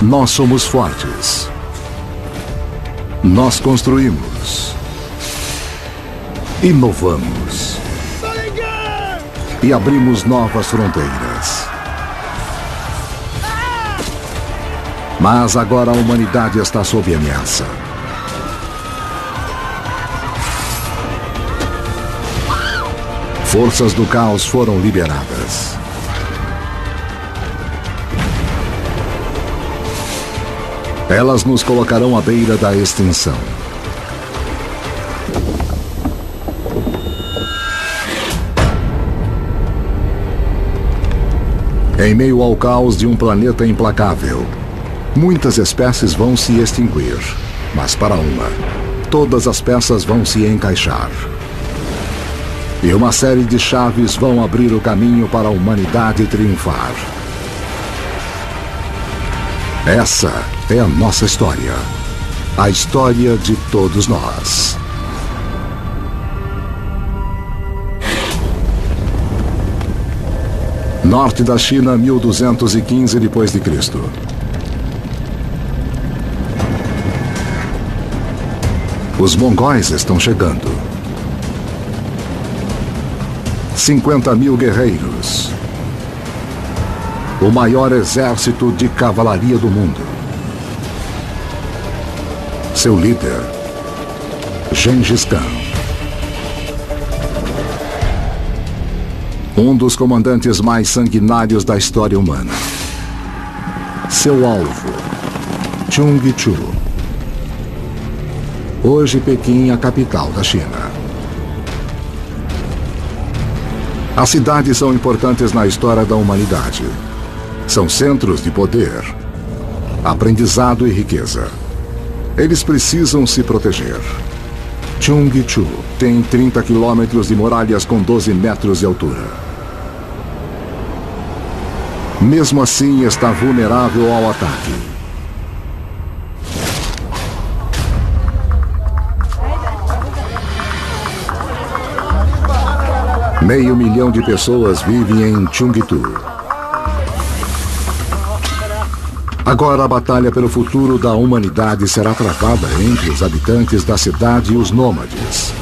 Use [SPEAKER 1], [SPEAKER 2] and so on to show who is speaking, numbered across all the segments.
[SPEAKER 1] Nós somos fortes. Nós construímos. Inovamos. E abrimos novas fronteiras. Mas agora a humanidade está sob ameaça. Forças do caos foram liberadas. Elas nos colocarão à beira da extinção. Em meio ao caos de um planeta implacável, muitas espécies vão se extinguir, mas para uma, todas as peças vão se encaixar. E uma série de chaves vão abrir o caminho para a humanidade triunfar. Essa é a nossa história. A história de todos nós. Norte da China, 1215 d.C. Os mongóis estão chegando. 50.000 guerreiros. O maior exército de cavalaria do mundo. Seu líder, Gengis Khan. Um dos comandantes mais sanguinários da história humana. Seu alvo, Chungchu. Hoje Pequim, a capital da China. As cidades são importantes na história da humanidade. São centros de poder, aprendizado e riqueza. Eles precisam se proteger. Chungchu tem 30 quilômetros de muralhas com 12 metros de altura. Mesmo assim, está vulnerável ao ataque. Meio milhão de pessoas vivem em Chungchu. Agora a batalha pelo futuro da humanidade será travada entre os habitantes da cidade e os nômades.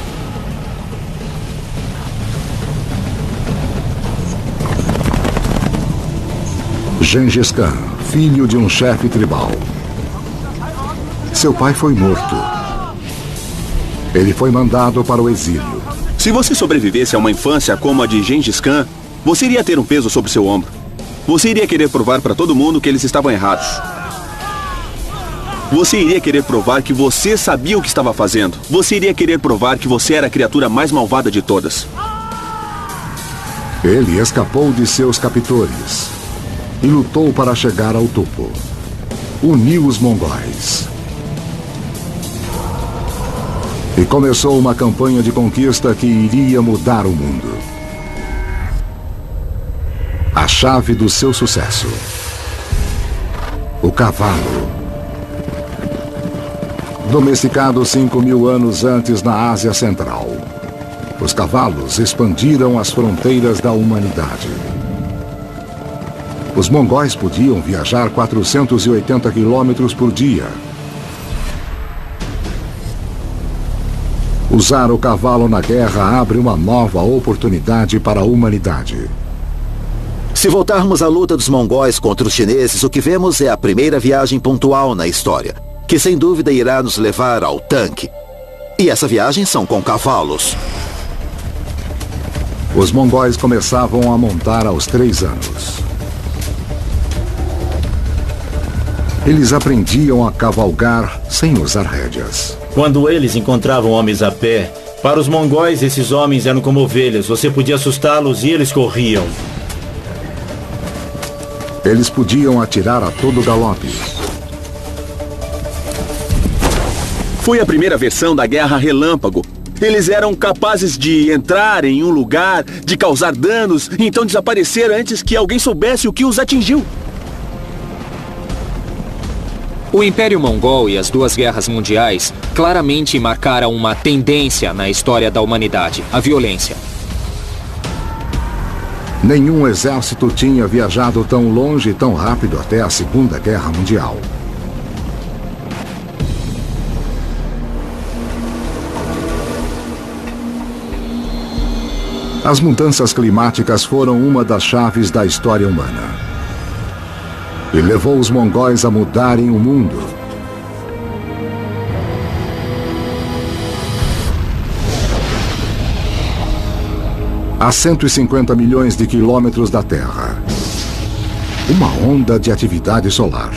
[SPEAKER 1] Gengis Khan, filho de um chefe tribal. Seu pai foi morto. Ele foi mandado para o exílio.
[SPEAKER 2] Se você sobrevivesse a uma infância como a de Gengis Khan, você iria ter um peso sobre seu ombro. Você iria querer provar para todo mundo que eles estavam errados. Você iria querer provar que você sabia o que estava fazendo. Você iria querer provar que você era a criatura mais malvada de todas.
[SPEAKER 1] Ele escapou de seus captores e lutou para chegar ao topo. Uniu os mongóis. E começou uma campanha de conquista que iria mudar o mundo. A chave do seu sucesso. O cavalo. Domesticado 5.000 anos antes na Ásia Central. Os cavalos expandiram as fronteiras da humanidade. Os mongóis podiam viajar 480 quilômetros por dia. Usar o cavalo na guerra abre uma nova oportunidade para a humanidade.
[SPEAKER 3] Se voltarmos à luta dos mongóis contra os chineses, o que vemos é a primeira viagem pontual na história, que sem dúvida irá nos levar ao tanque. E essa viagem são com cavalos.
[SPEAKER 1] Os mongóis começavam a montar aos 3 anos. Eles aprendiam a cavalgar sem usar rédeas.
[SPEAKER 4] Quando eles encontravam homens a pé, para os mongóis esses homens eram como ovelhas. Você podia assustá-los e eles corriam.
[SPEAKER 1] Eles podiam atirar a todo galope.
[SPEAKER 2] Foi a primeira versão da Guerra Relâmpago. Eles eram capazes de entrar em um lugar, de causar danos, e então desaparecer antes que alguém soubesse o que os atingiu.
[SPEAKER 5] O Império Mongol e as duas guerras mundiais claramente marcaram uma tendência na história da humanidade, a violência.
[SPEAKER 1] Nenhum exército tinha viajado tão longe e tão rápido até a Segunda Guerra Mundial. As mudanças climáticas foram uma das chaves da história humana. E levou os mongóis a mudarem o mundo. A 150 milhões de quilômetros da Terra, uma onda de atividade solar.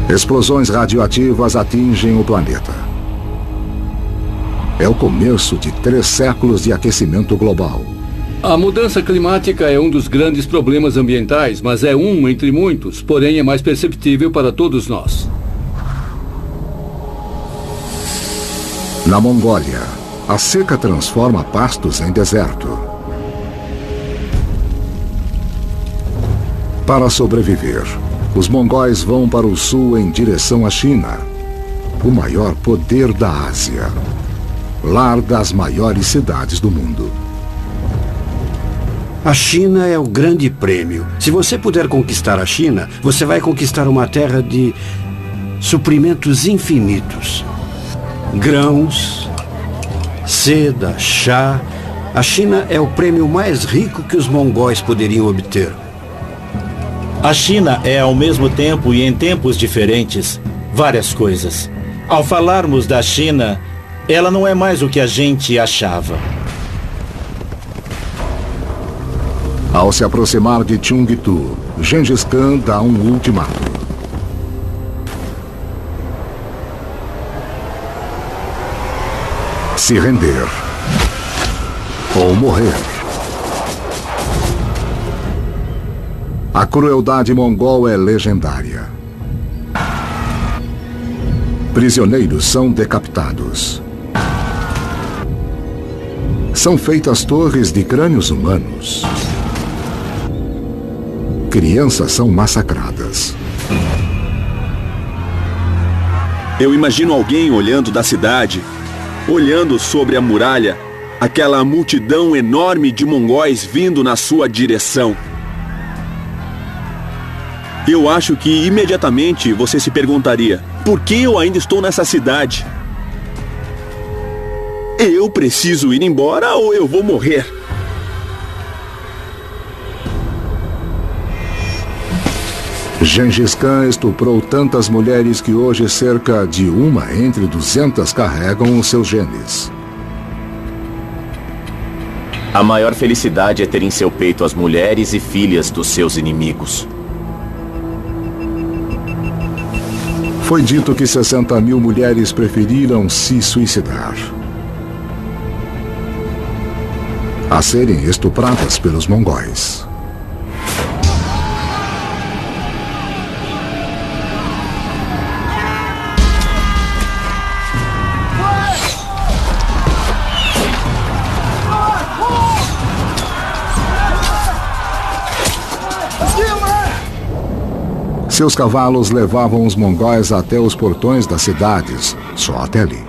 [SPEAKER 1] Explosões radioativas atingem o planeta. É o começo de 3 séculos de aquecimento global.
[SPEAKER 6] A mudança climática é um dos grandes problemas ambientais, mas é um entre muitos, porém é mais perceptível para todos nós.
[SPEAKER 1] Na Mongólia, a seca transforma pastos em deserto. Para sobreviver, os mongóis vão para o sul em direção à China, o maior poder da Ásia, lar das maiores cidades do mundo.
[SPEAKER 7] A China é o grande prêmio. Se você puder conquistar a China, você vai conquistar uma terra de suprimentos infinitos. Grãos, seda, chá. A China é o prêmio mais rico que os mongóis poderiam obter.
[SPEAKER 4] A China é, ao mesmo tempo e em tempos diferentes, várias coisas. Ao falarmos da China, ela não é mais o que a gente achava.
[SPEAKER 1] Ao se aproximar de Cheongju, Gengis Khan dá um ultimato. Se render ou morrer. A crueldade mongol é legendária. Prisioneiros são decapitados. São feitas torres de crânios humanos. Crianças são massacradas.
[SPEAKER 2] Eu imagino alguém olhando da cidade, olhando sobre a muralha, aquela multidão enorme de mongóis vindo na sua direção. Eu acho que imediatamente você se perguntaria: por que eu ainda estou nessa cidade? Eu preciso ir embora ou eu vou morrer?
[SPEAKER 1] Gengis Khan estuprou tantas mulheres que hoje cerca de 1 entre 200 carregam os seus genes.
[SPEAKER 8] A maior felicidade é ter em seu peito as mulheres e filhas dos seus inimigos.
[SPEAKER 1] Foi dito que 60 mil mulheres preferiram se suicidar a serem estupradas pelos mongóis. Seus cavalos levavam os mongóis até os portões das cidades, só até ali.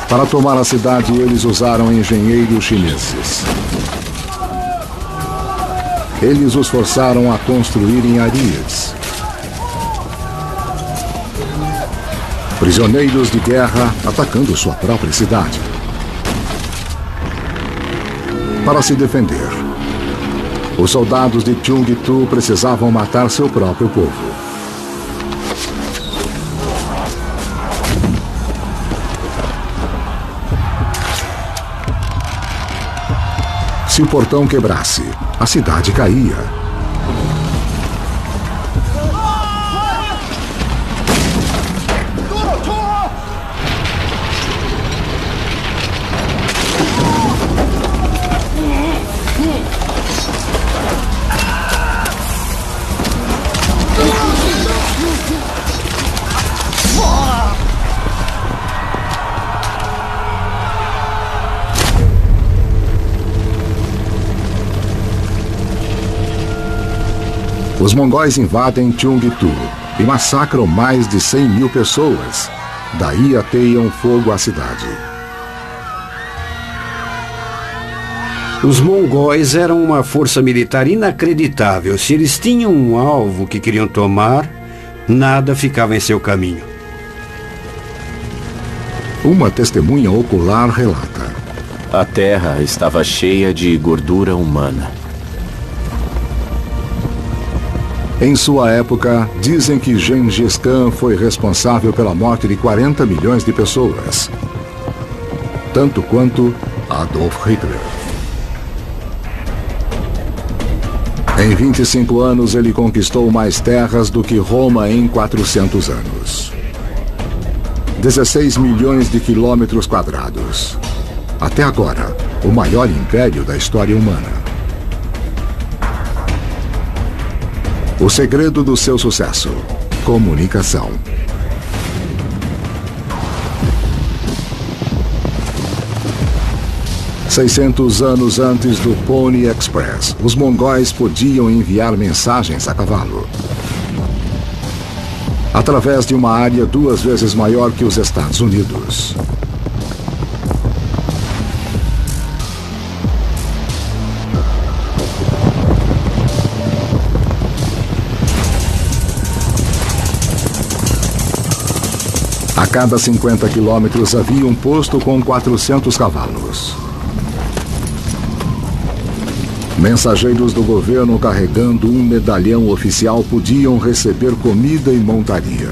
[SPEAKER 1] Para tomar a cidade, eles usaram engenheiros chineses. Eles os forçaram a construírem arias. Prisioneiros de guerra atacando sua própria cidade. Para se defender, os soldados de Cheongju precisavam matar seu próprio povo. Se o portão quebrasse, a cidade caía. Os mongóis invadem Cheongju e massacram mais de 100 mil pessoas. Daí ateiam fogo à cidade.
[SPEAKER 7] Os mongóis eram uma força militar inacreditável. Se eles tinham um alvo que queriam tomar, nada ficava em seu caminho.
[SPEAKER 1] Uma testemunha ocular relata:
[SPEAKER 8] a terra estava cheia de gordura humana.
[SPEAKER 1] Em sua época, dizem que Gengis Khan foi responsável pela morte de 40 milhões de pessoas. Tanto quanto Adolf Hitler. Em 25 anos, ele conquistou mais terras do que Roma em 400 anos. 16 milhões de quilômetros quadrados. Até agora, o maior império da história humana. O segredo do seu sucesso: comunicação. "600 anos antes do Pony Express, os mongóis podiam enviar mensagens a cavalo. Através de uma área 2 vezes maior que os Estados Unidos. A cada 50 quilômetros havia um posto com 400 cavalos. Mensageiros do governo carregando um medalhão oficial podiam receber comida e montaria.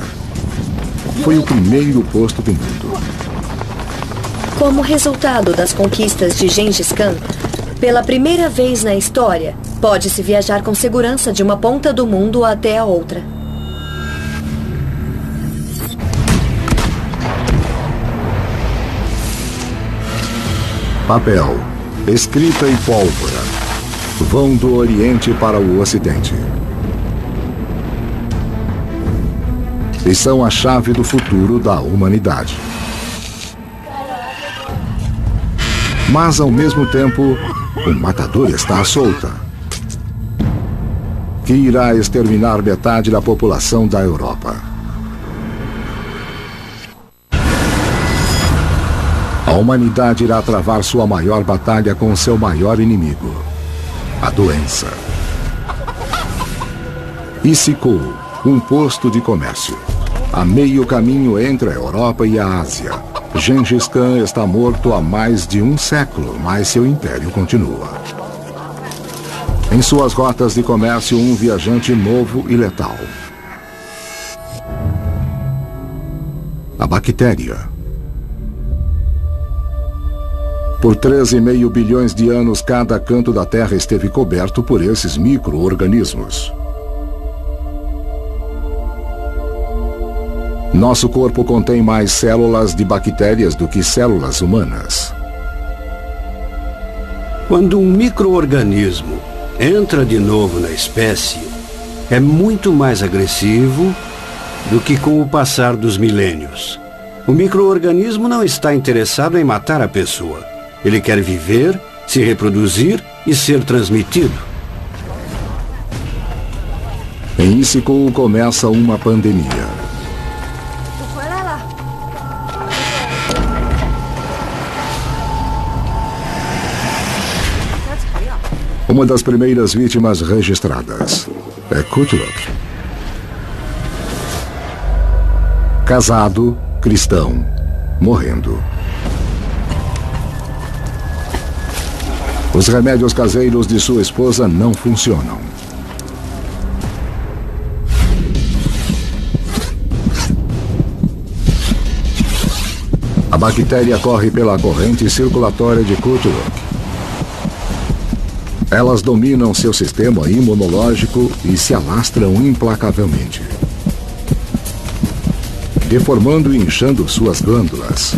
[SPEAKER 1] Foi o primeiro posto do mundo.
[SPEAKER 9] Como resultado das conquistas de Gengis Khan, pela primeira vez na história, pode-se viajar com segurança de uma ponta do mundo até a outra.
[SPEAKER 1] Papel, escrita e pólvora vão do Oriente para o Ocidente. E são a chave do futuro da humanidade. Mas, ao mesmo tempo, o matador está à solta, que irá exterminar metade da população da Europa. A humanidade irá travar sua maior batalha com seu maior inimigo: a doença. Issyk-Kul, um posto de comércio, a meio caminho entre a Europa e a Ásia. Gengis Khan está morto há mais de um século, mas seu império continua. Em suas rotas de comércio, um viajante novo e letal: a bactéria. Por 13,5 bilhões de anos, cada canto da Terra esteve coberto por esses micro-organismos. Nosso corpo contém mais células de bactérias do que células humanas.
[SPEAKER 7] Quando um micro-organismo entra de novo na espécie, é muito mais agressivo do que com o passar dos milênios. O micro-organismo não está interessado em matar a pessoa. Ele quer viver, se reproduzir e ser transmitido.
[SPEAKER 1] Em Issyk-Kul começa uma pandemia. Uma das primeiras vítimas registradas é Kutluk. Casado, cristão, morrendo. Os remédios caseiros de sua esposa não funcionam. A bactéria corre pela corrente circulatória de Kutluk. Elas dominam seu sistema imunológico e se alastram implacavelmente, deformando e inchando suas glândulas.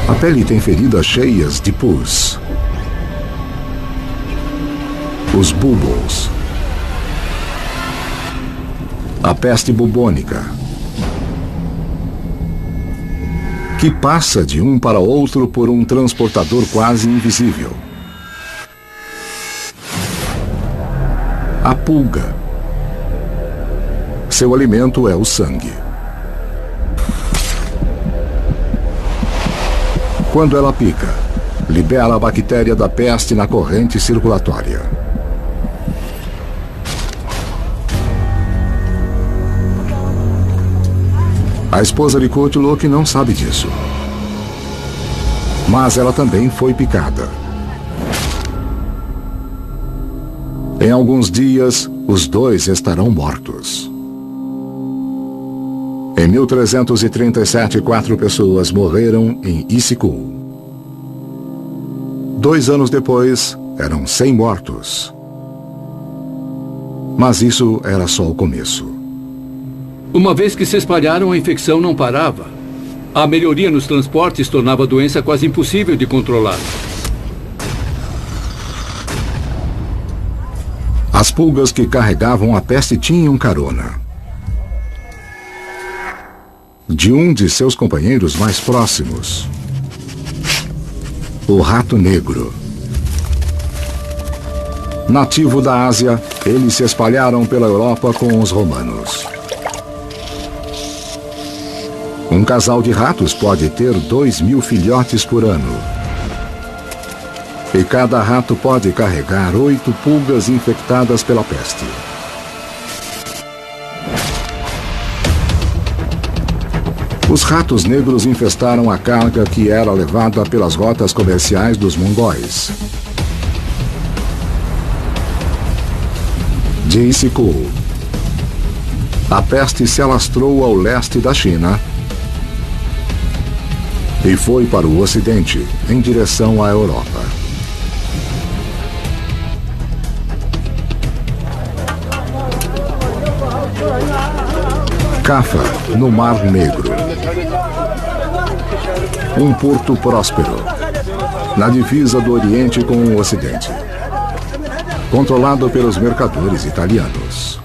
[SPEAKER 1] A pele tem feridas cheias de pus. Os bulbos. A peste bubônica, que passa de um para outro por um transportador quase invisível. A pulga. Seu alimento é o sangue. Quando ela pica, libera a bactéria da peste na corrente circulatória. A esposa de Cthulhu não sabe disso. Mas ela também foi picada. Em alguns dias, os dois estarão mortos. Em 1337, 4 pessoas morreram em Issyk-Kul. 2 anos depois, eram 100 mortos. Mas isso era só o começo.
[SPEAKER 6] Uma vez que se espalharam, a infecção não parava. A melhoria nos transportes tornava a doença quase impossível de controlar.
[SPEAKER 1] As pulgas que carregavam a peste tinham carona de um de seus companheiros mais próximos, o rato negro. Nativo da Ásia, eles se espalharam pela Europa com os romanos. Um casal de ratos pode ter 2.000 filhotes por ano. E cada rato pode carregar 8 pulgas infectadas pela peste. Os ratos negros infestaram a carga que era levada pelas rotas comerciais dos mongóis. De Issyk-Kul, a peste se alastrou ao leste da China e foi para o ocidente, em direção à Europa. Cafa, no Mar Negro. Um porto próspero, na divisa do Oriente com o Ocidente, controlado pelos mercadores italianos.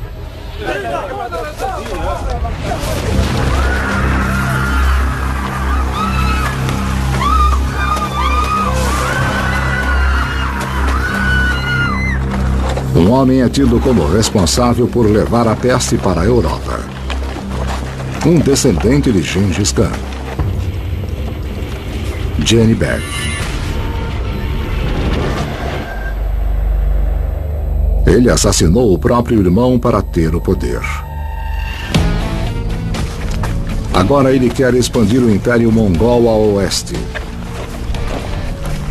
[SPEAKER 1] Um homem é tido como responsável por levar a peste para a Europa. Um descendente de Gengis Khan. Jenny Bag. Ele assassinou o próprio irmão para ter o poder. Agora ele quer expandir o Império Mongol ao oeste.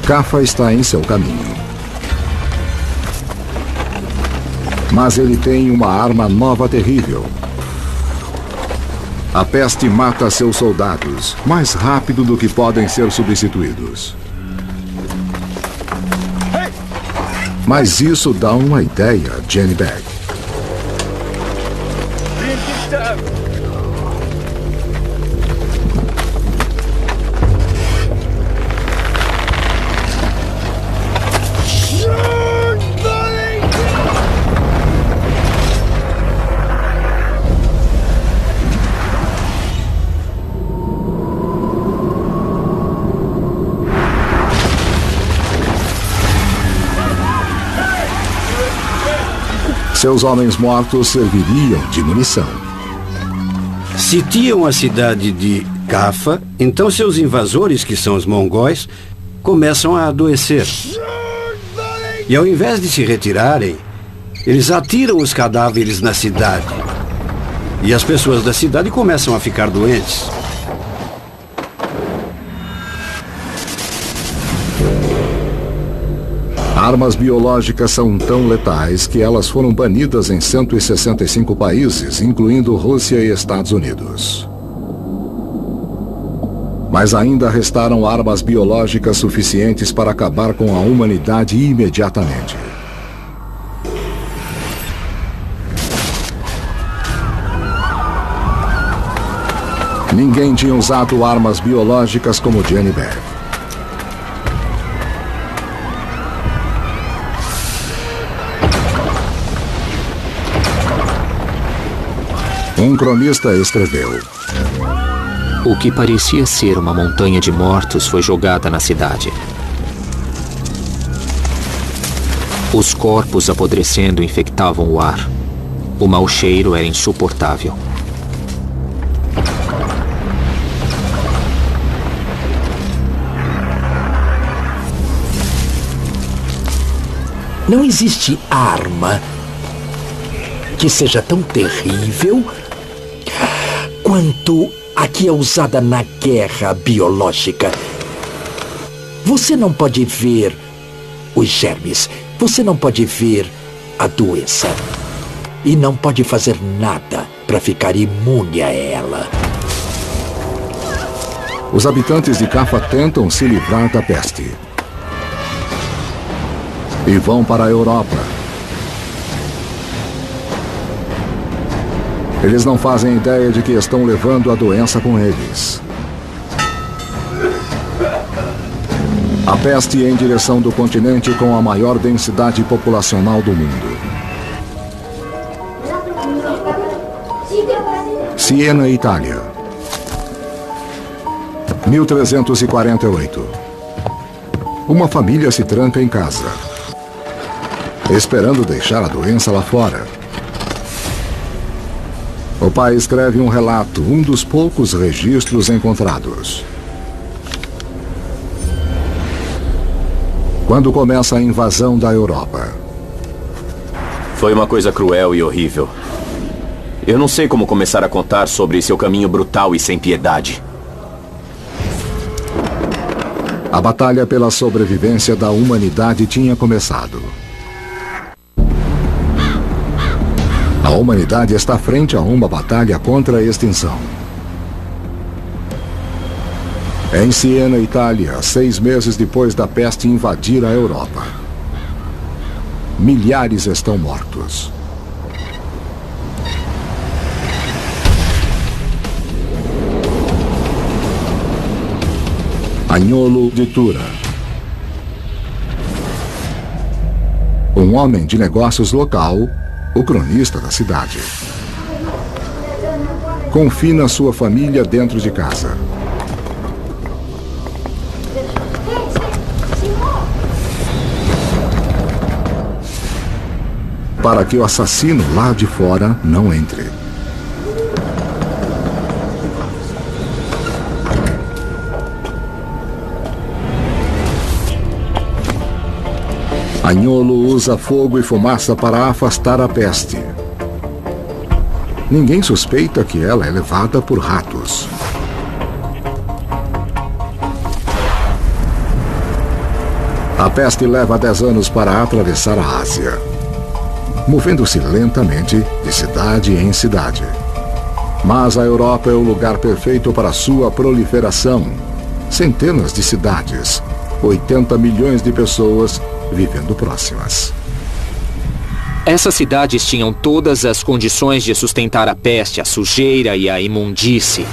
[SPEAKER 1] Cafa está em seu caminho. Mas ele tem uma arma nova terrível. A peste mata seus soldados mais rápido do que podem ser substituídos. Mas isso dá uma ideia, Jenny Bag. Seus homens mortos serviriam de munição.
[SPEAKER 7] Sitiam a cidade de Cafa, então seus invasores, que são os mongóis, começam a adoecer. E ao invés de se retirarem, eles atiram os cadáveres na cidade. E as pessoas da cidade começam a ficar doentes.
[SPEAKER 1] Armas biológicas são tão letais que elas foram banidas em 165 países, incluindo Rússia e Estados Unidos. Mas ainda restaram armas biológicas suficientes para acabar com a humanidade imediatamente. Ninguém tinha usado armas biológicas como Jenny Bag. Um cronista escreveu:
[SPEAKER 5] O que parecia ser uma montanha de mortos foi jogada na cidade. Os corpos apodrecendo infectavam o ar. O mau cheiro era insuportável.
[SPEAKER 10] Não existe arma que seja tão terrível quanto a que é usada na guerra biológica. Você não pode ver os germes, você não pode ver a doença e não pode fazer nada para ficar imune a ela.
[SPEAKER 1] Os habitantes de Cafa tentam se livrar da peste e vão para a Europa. Eles não fazem ideia de que estão levando a doença com eles. A peste em direção do continente com a maior densidade populacional do mundo. Siena, Itália. 1348. Uma família se tranca em casa, esperando deixar a doença lá fora. O pai escreve um relato, um dos poucos registros encontrados. Quando começa a invasão da Europa.
[SPEAKER 8] Foi uma coisa cruel e horrível. Eu não sei como começar a contar sobre seu caminho brutal e sem piedade.
[SPEAKER 1] A batalha pela sobrevivência da humanidade tinha começado. A humanidade está frente a uma batalha contra a extinção. Em Siena, Itália, 6 meses depois da peste invadir a Europa. Milhares estão mortos. Agnolo de Tura. Um homem de negócios local, o cronista da cidade. Confina sua família dentro de casa. Para que o assassino lá de fora não entre. Agnolo usa fogo e fumaça para afastar a peste. Ninguém suspeita que ela é levada por ratos. A peste leva 10 anos para atravessar a Ásia, movendo-se lentamente de cidade em cidade. Mas a Europa é o lugar perfeito para sua proliferação. Centenas de cidades, 80 milhões de pessoas vivendo próximas.
[SPEAKER 5] Essas cidades tinham todas as condições de sustentar a peste, a sujeira e a imundície.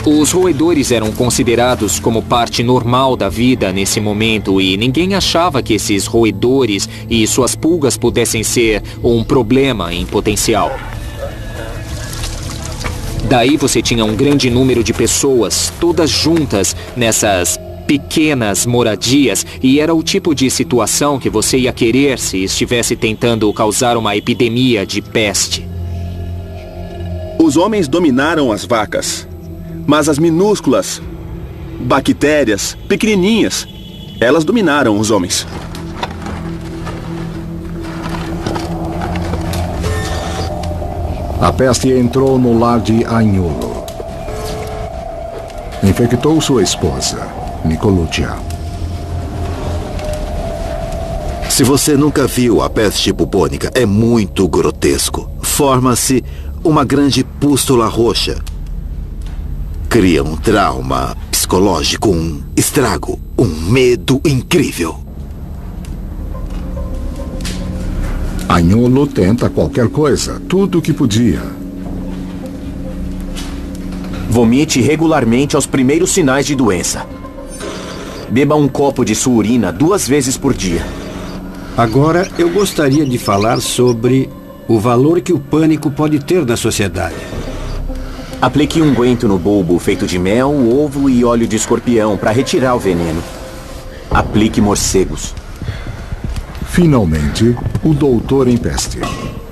[SPEAKER 5] Os roedores eram considerados como parte normal da vida nesse momento e ninguém achava que esses roedores e suas pulgas pudessem ser um problema em potencial. Daí você tinha um grande número de pessoas, todas juntas nessas pequenas moradias, e era o tipo de situação que você ia querer se estivesse tentando causar uma epidemia de peste.
[SPEAKER 2] Os homens dominaram as vacas, mas as minúsculas bactérias, pequenininhas, elas dominaram os homens.
[SPEAKER 1] A peste entrou no lar de Agnolo. Infectou sua esposa, Nicoluccia.
[SPEAKER 3] Se você nunca viu a peste bubônica, é muito grotesco. Forma-se uma grande pústula roxa. Cria um trauma psicológico, um estrago, um medo incrível.
[SPEAKER 1] Agnolo tenta qualquer coisa, tudo o que podia.
[SPEAKER 8] Vomite regularmente aos primeiros sinais de doença. Beba um copo de sua urina 2 vezes por dia.
[SPEAKER 7] Agora eu gostaria de falar sobre o valor que o pânico pode ter na sociedade.
[SPEAKER 8] Aplique um unguento no bulbo feito de mel, ovo e óleo de escorpião para retirar o veneno. Aplique morcegos.
[SPEAKER 1] Finalmente, o doutor em peste.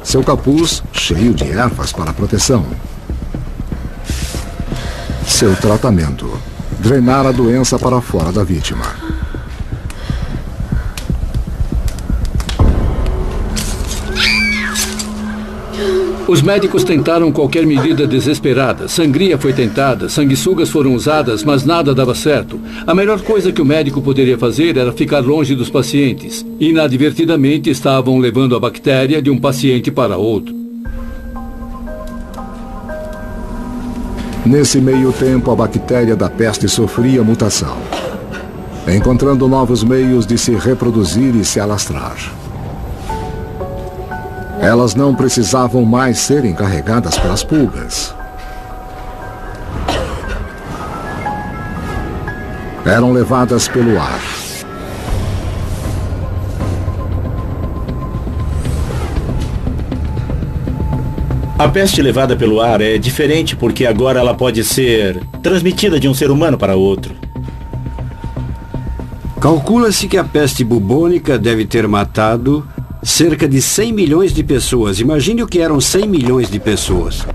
[SPEAKER 1] Seu capuz cheio de ervas para proteção. Seu tratamento: drenar a doença para fora da vítima.
[SPEAKER 6] Os médicos tentaram qualquer medida desesperada. Sangria foi tentada, sanguessugas foram usadas, mas nada dava certo. A melhor coisa que o médico poderia fazer era ficar longe dos pacientes. Inadvertidamente estavam levando a bactéria de um paciente para outro.
[SPEAKER 1] Nesse meio tempo, a bactéria da peste sofria mutação, encontrando novos meios de se reproduzir e se alastrar. Elas não precisavam mais serem carregadas pelas pulgas. Eram levadas pelo ar.
[SPEAKER 4] A peste levada pelo ar é diferente porque agora ela pode ser transmitida de um ser humano para outro.
[SPEAKER 7] Calcula-se que a peste bubônica deve ter matado cerca de 100 milhões de pessoas. Imagine o que eram 100 milhões de pessoas.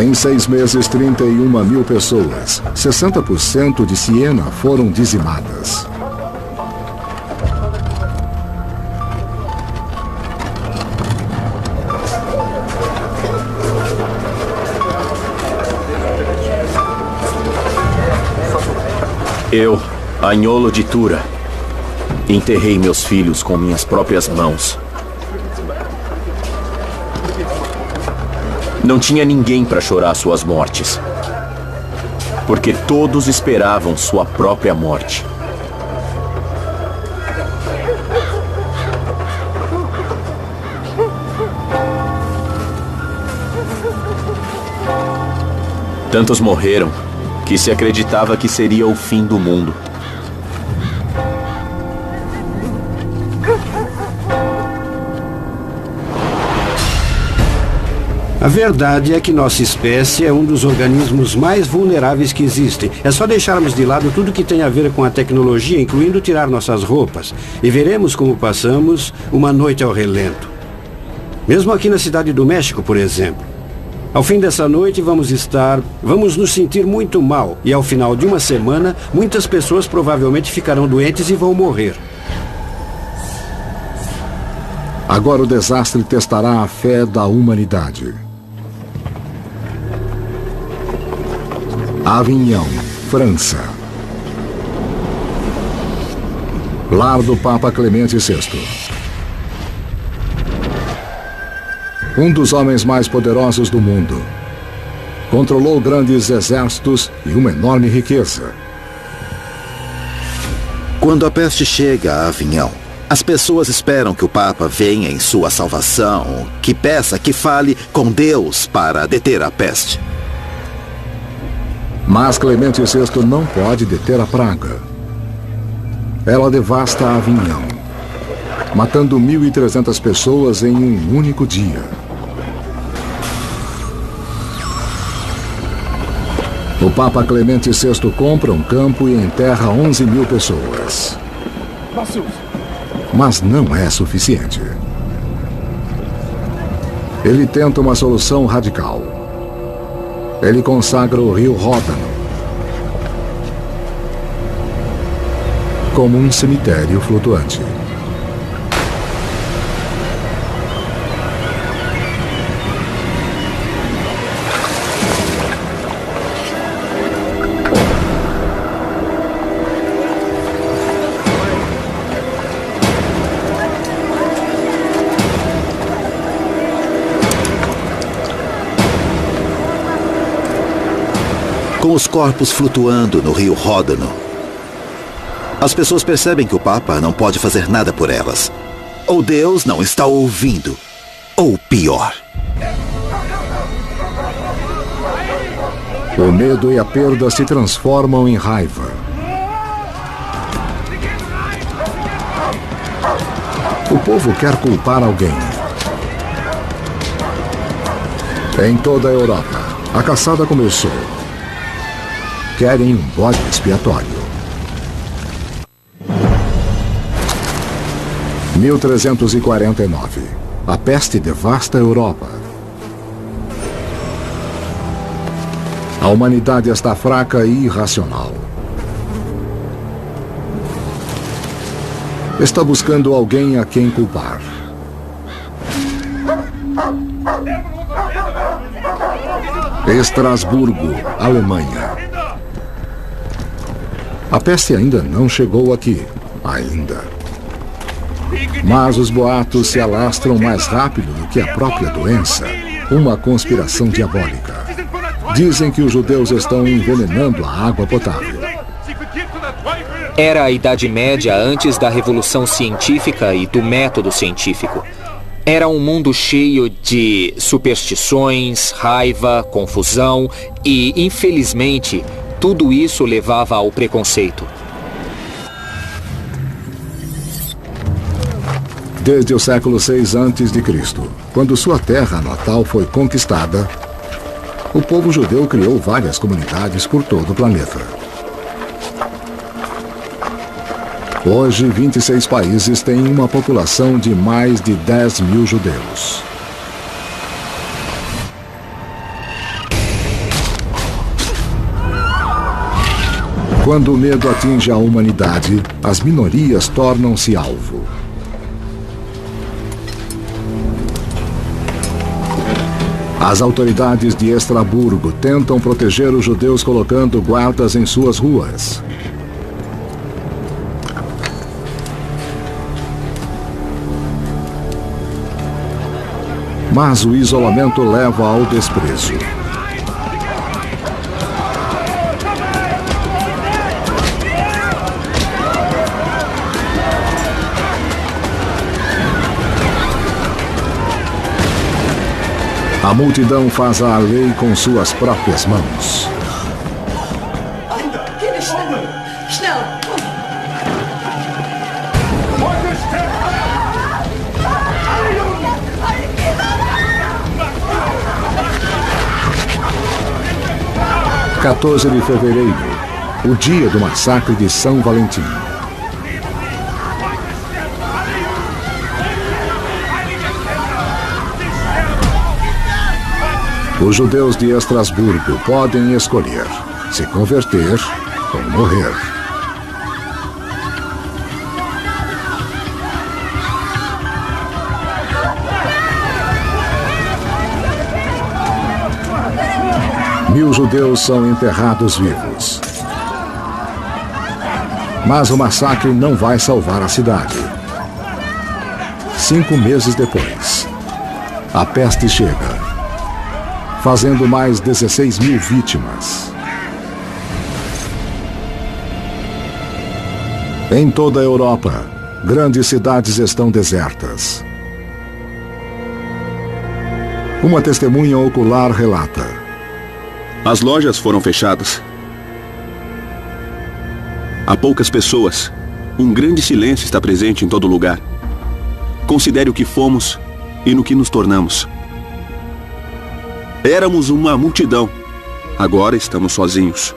[SPEAKER 1] Em 6 meses, 31 mil pessoas, 60% de Siena, foram dizimadas.
[SPEAKER 8] Eu, Agnolo de Tura, enterrei meus filhos com minhas próprias mãos. Não tinha ninguém para chorar suas mortes, porque todos esperavam sua própria morte. Tantos morreram que se acreditava que seria o fim do mundo.
[SPEAKER 7] A verdade é que nossa espécie é um dos organismos mais vulneráveis que existem. É só deixarmos de lado tudo que tem a ver com a tecnologia, incluindo tirar nossas roupas, e veremos como passamos uma noite ao relento. Mesmo aqui na cidade do México, por exemplo. Ao fim dessa noite vamos nos sentir muito mal, e ao final de uma semana, muitas pessoas provavelmente ficarão doentes e vão morrer.
[SPEAKER 1] Agora o desastre testará a fé da humanidade. Avignon, França. Lar do Papa Clemente VI. Um dos homens mais poderosos do mundo. Controlou grandes exércitos e uma enorme riqueza.
[SPEAKER 3] Quando a peste chega a Avignon, as pessoas esperam que o Papa venha em sua salvação, que peça, que fale com Deus para deter a peste.
[SPEAKER 1] Mas Clemente VI não pode deter a praga. Ela devasta Avignon, matando 1.300 pessoas em um único dia. O Papa Clemente VI compra um campo e enterra 11 mil pessoas. Mas não é suficiente. Ele tenta uma solução radical. Ele consagra o rio Ródano como um cemitério flutuante.
[SPEAKER 3] Com os corpos flutuando no rio Ródano, as pessoas percebem que o Papa não pode fazer nada por elas. Ou Deus não está ouvindo, ou pior.
[SPEAKER 1] O medo e a perda se transformam em raiva. O povo quer culpar alguém. Em toda a Europa, a caçada começou. Querem um bode expiatório. 1349. A peste devasta a Europa. A humanidade está fraca e irracional. Está buscando alguém a quem culpar. Estrasburgo, Alemanha. A peste ainda não chegou aqui. Ainda. Mas os boatos se alastram mais rápido do que a própria doença. Uma conspiração diabólica. Dizem que os judeus estão envenenando a água potável.
[SPEAKER 5] Era a Idade Média antes da Revolução Científica e do método científico. Era um mundo cheio de superstições, raiva, confusão e, infelizmente, tudo isso levava ao preconceito.
[SPEAKER 1] Desde o século VI a.C., quando sua terra natal foi conquistada, o povo judeu criou várias comunidades por todo o planeta. Hoje, 26 países têm uma população de mais de 10 mil judeus. Quando o medo atinge a humanidade, as minorias tornam-se alvo. As autoridades de Estrasburgo tentam proteger os judeus colocando guardas em suas ruas. Mas o isolamento leva ao desprezo. A multidão faz a lei com suas próprias mãos. – 14 de fevereiro, o dia do massacre de São Valentim. Os judeus de Estrasburgo podem escolher se converter ou morrer. Mil judeus são enterrados vivos. Mas o massacre não vai salvar a cidade. 5 meses depois, a peste chega, fazendo mais 16 mil vítimas. Em toda a Europa, grandes cidades estão desertas. Uma testemunha ocular relata:
[SPEAKER 2] as lojas foram fechadas. Há poucas pessoas. Um grande silêncio está presente em todo lugar. Considere o que fomos e no que nos tornamos. Éramos uma multidão. Agora estamos sozinhos.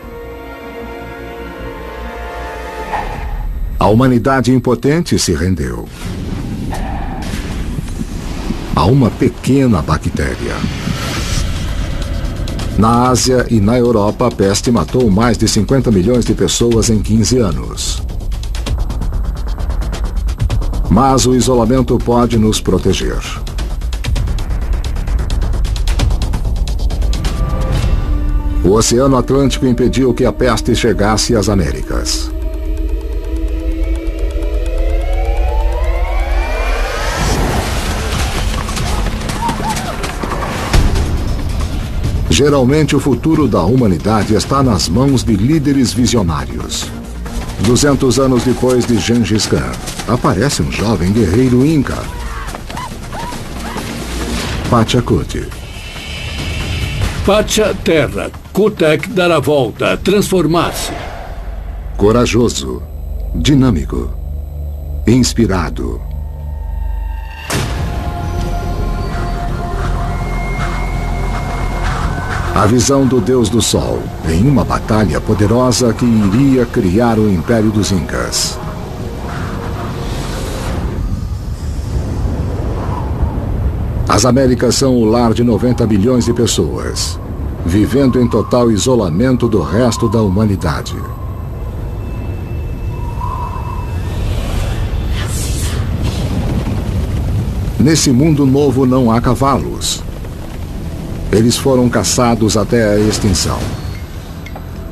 [SPEAKER 1] A humanidade impotente se rendeu a uma pequena bactéria. Na Ásia e na Europa, a peste matou mais de 50 milhões de pessoas em 15 anos. Mas o isolamento pode nos proteger. O Oceano Atlântico impediu que a peste chegasse às Américas. Geralmente, o futuro da humanidade está nas mãos de líderes visionários. 200 anos depois de Gengis Khan, aparece um jovem guerreiro inca, Pachacuti.
[SPEAKER 6] Pacha, terra. Kutek, dar a volta, transformar-se.
[SPEAKER 1] Corajoso, dinâmico, inspirado. A visão do Deus do Sol em uma batalha poderosa que iria criar o Império dos Incas. As Américas são o lar de 90 bilhões de pessoas, vivendo em total isolamento do resto da humanidade. Nesse mundo novo não há cavalos. Eles foram caçados até a extinção.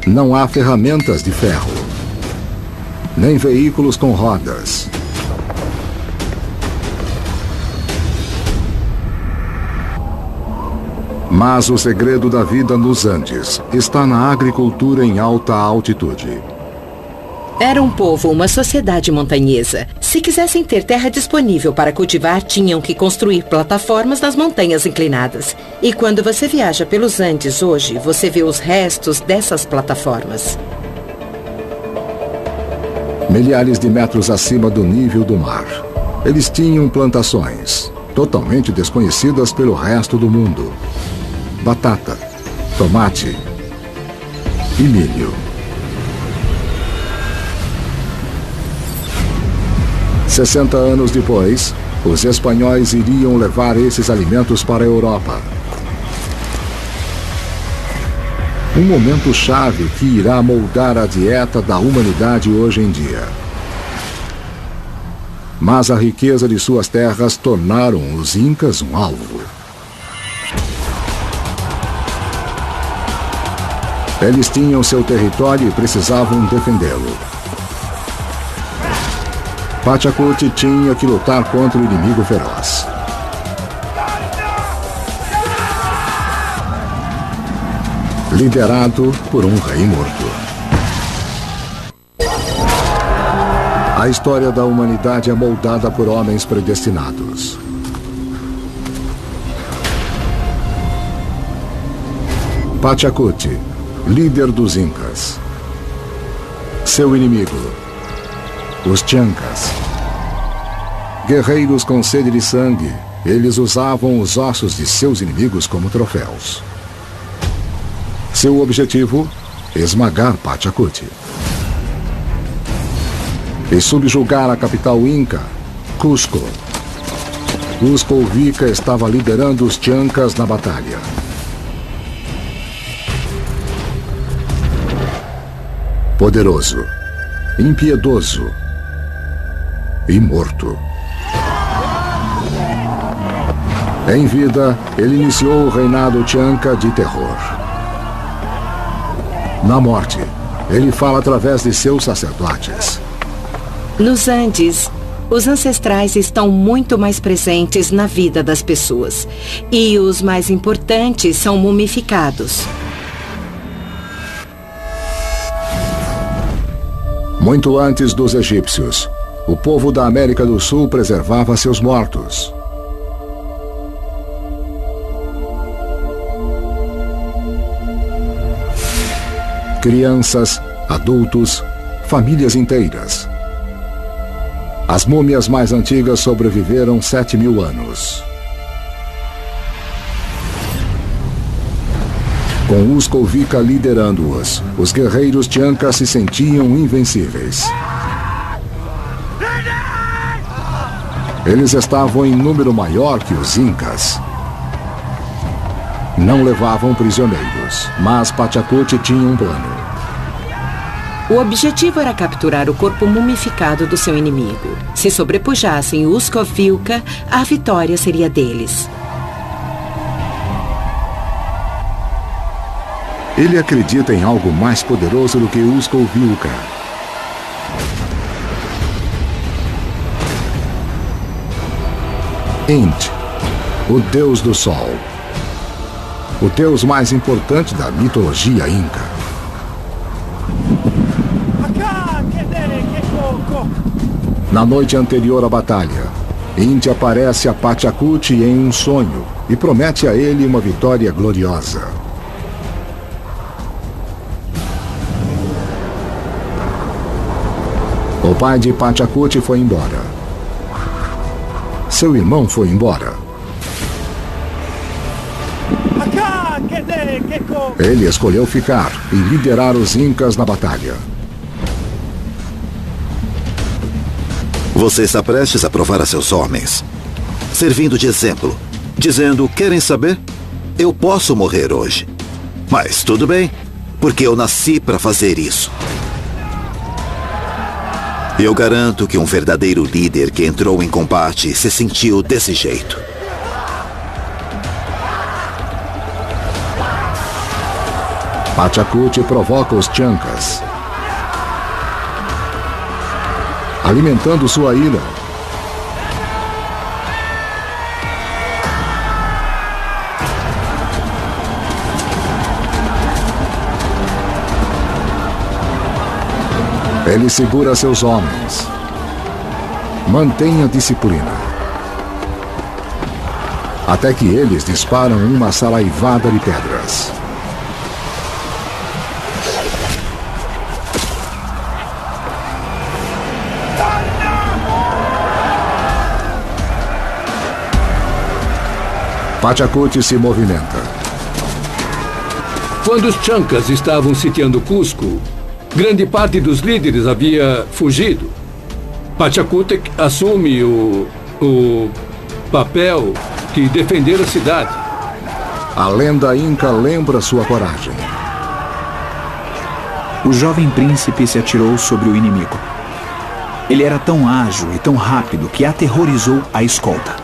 [SPEAKER 1] Não há ferramentas de ferro, nem veículos com rodas. Mas o segredo da vida nos Andes está na agricultura em alta altitude.
[SPEAKER 11] Era um povo, uma sociedade montanhesa. Se quisessem ter terra disponível para cultivar, tinham que construir plataformas nas montanhas inclinadas. E quando você viaja pelos Andes hoje, você vê os restos dessas plataformas.
[SPEAKER 1] Milhares de metros acima do nível do mar, eles tinham plantações, totalmente desconhecidas pelo resto do mundo. Batata, tomate e milho. 60 anos depois, os espanhóis iriam levar esses alimentos para a Europa. Um momento chave que irá moldar a dieta da humanidade hoje em dia. Mas a riqueza de suas terras tornaram os Incas um alvo. Eles tinham seu território e precisavam defendê-lo. Pachacuti tinha que lutar contra o inimigo feroz. Liderado por um rei morto. A história da humanidade é moldada por homens predestinados. Pachacuti, líder dos Incas. Seu inimigo, os Chancas. Guerreiros com sede de sangue, eles usavam os ossos de seus inimigos como troféus. Seu objetivo, esmagar Pachacuti. E subjugar a capital Inca, Cusco. Cusco Vica estava liderando os Chancas na batalha. Poderoso, impiedoso e morto. Em vida, ele iniciou o reinado Chanca de terror. Na morte, ele fala através de seus sacerdotes.
[SPEAKER 11] Nos Andes, os ancestrais estão muito mais presentes na vida das pessoas. E os mais importantes são mumificados.
[SPEAKER 1] Muito antes dos egípcios, o povo da América do Sul preservava seus mortos. Crianças, adultos, famílias inteiras. As múmias mais antigas sobreviveram 7.000 anos. Com Cusco Vica liderando-os, os guerreiros Chancas se sentiam invencíveis. Eles estavam em número maior que os Incas. Não levavam prisioneiros, mas Pachacuti tinha um plano.
[SPEAKER 11] O objetivo era capturar o corpo mumificado do seu inimigo. Se sobrepujassem Cusco Vica, a vitória seria deles.
[SPEAKER 1] Ele acredita em algo mais poderoso do que Cusco Vica. Int, o deus do sol. O deus mais importante da mitologia inca. Na noite anterior à batalha, Int aparece a Pachacuti em um sonho e promete a ele uma vitória gloriosa. O pai de Pachacute foi embora. Seu irmão foi embora. Ele escolheu ficar e liderar os Incas na batalha.
[SPEAKER 3] Você está prestes a provar a seus homens, servindo de exemplo, dizendo: querem saber? Eu posso morrer hoje. Mas tudo bem, porque eu nasci para fazer isso. Eu garanto que um verdadeiro líder que entrou em combate se sentiu desse jeito.
[SPEAKER 1] Pachacute provoca os Chancas, alimentando sua ira. Ele segura seus homens. Mantenha disciplina. Até que eles disparam uma saraivada de pedras. Pachacute se movimenta.
[SPEAKER 6] Quando os Chancas estavam sitiando Cusco, grande parte dos líderes havia fugido. Pachacute assume o papel de defender a cidade.
[SPEAKER 1] A lenda inca lembra sua coragem.
[SPEAKER 12] O jovem príncipe se atirou sobre o inimigo. Ele era tão ágil e tão rápido que aterrorizou a escolta.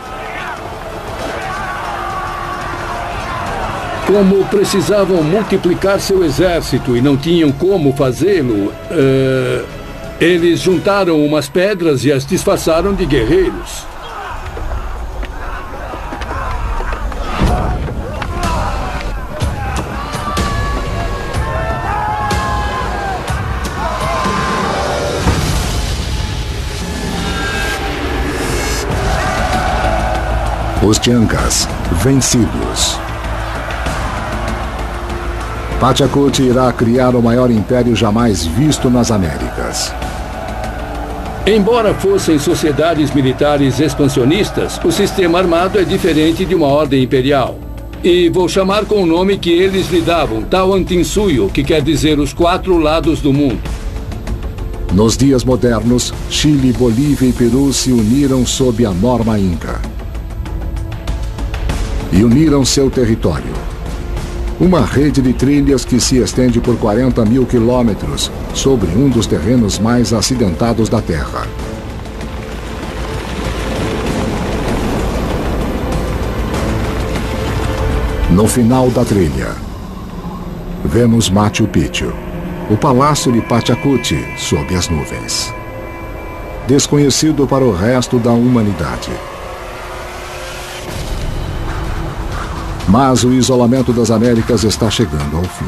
[SPEAKER 6] Como precisavam multiplicar seu exército e não tinham como fazê-lo, eles juntaram umas pedras e as disfarçaram de guerreiros.
[SPEAKER 1] Os Chancas, vencidos. Pachacute irá criar o maior império jamais visto nas Américas.
[SPEAKER 6] Embora fossem sociedades militares expansionistas, o sistema armado é diferente de uma ordem imperial. E vou chamar com o nome que eles lhe davam, Tawantinsuyo, que quer dizer os 4 lados do mundo.
[SPEAKER 1] Nos dias modernos, Chile, Bolívia e Peru se uniram sob a norma inca. E uniram seu território. Uma rede de trilhas que se estende por 40 mil quilômetros sobre um dos terrenos mais acidentados da Terra. No final da trilha, vemos Machu Picchu, o palácio de Pachacute sob as nuvens. Desconhecido para o resto da humanidade. Mas o isolamento das Américas está chegando ao fim.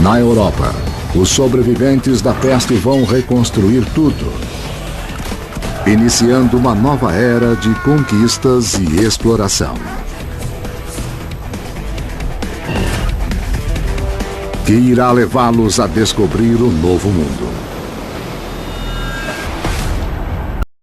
[SPEAKER 1] Na Europa, os sobreviventes da peste vão reconstruir tudo, iniciando uma nova era de conquistas e exploração, que irá levá-los a descobrir o novo mundo.